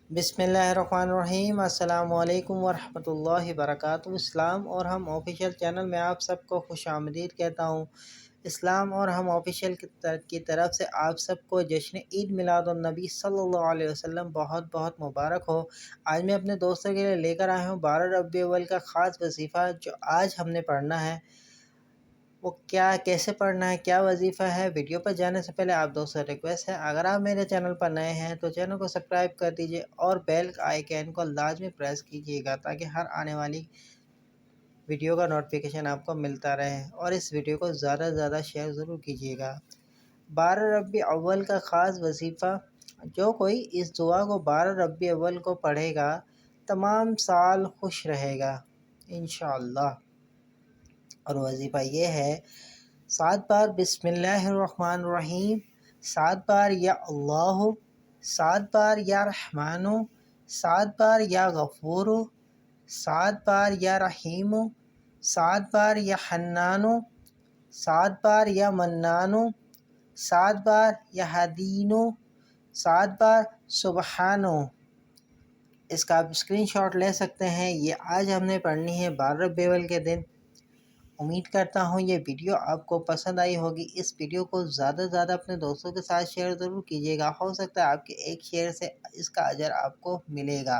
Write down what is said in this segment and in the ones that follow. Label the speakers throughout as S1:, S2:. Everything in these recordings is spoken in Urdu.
S1: بسم اللہ الرحمن الرحیم۔ السلام علیکم ورحمۃ اللہ وبرکاتہ۔ اسلام اور ہم آفیشیل چینل میں آپ سب کو خوش آمدید کہتا ہوں۔ اسلام اور ہم آفیشیل کی طرف سے آپ سب کو جشن عید میلاد النبی صلی اللہ علیہ وسلم بہت بہت مبارک ہو۔ آج میں اپنے دوستوں کے لیے لے کر آیا ہوں 12 ربیع الاول کا خاص وظیفہ جو آج ہم نے پڑھنا ہے۔ وہ کیسے پڑھنا ہے، کیا وظیفہ ہے، ویڈیو پر جانے سے پہلے آپ دوستوں سے ریکویسٹ ہے اگر آپ میرے چینل پر نئے ہیں تو چینل کو سبسکرائب کر دیجئے اور بیل آئیکن کو لازمی پریس کیجئے گا تاکہ ہر آنے والی ویڈیو کا نوٹیفیکیشن آپ کو ملتا رہے، اور اس ویڈیو کو زیادہ سے زیادہ شیئر ضرور کیجئے گا۔ 12 ربیع الاول کا خاص وظیفہ، جو کوئی اس دعا کو 12 ربیع الاول کو پڑھے گا تمام سال خوش رہے گا انشاءاللہ۔ اور وظیفہ یہ ہے 7 بار بسم اللہ الرحمن الرحیم، 7 بار یا اللہ، 7 بار یا رحمان، 7 بار یا غفور، 7 بار یا رحیم، 7 بار یا حنان، 7 بار یا منان، 7 بار یا حدین، 7 بار سبحان۔ اس کا آپ اسکرین شاٹ لے سکتے ہیں۔ یہ آج ہم نے پڑھنی ہے 12 ربیع الاول کے دن۔ امید کرتا ہوں یہ ویڈیو آپ کو پسند آئی ہوگی۔ اس ویڈیو کو زیادہ سے زیادہ اپنے دوستوں کے ساتھ شیئر ضرور کیجیے گا، ہو سکتا ہے آپ کے ایک شیئر سے اس کا اجر آپ کو ملے گا۔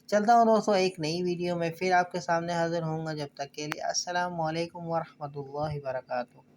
S1: چلتا ہوں دوستوں، ایک نئی ویڈیو میں پھر آپ کے سامنے حاضر ہوں گا۔ جب تک کے لیے السلام علیکم ورحمۃ اللہ وبرکاتہ۔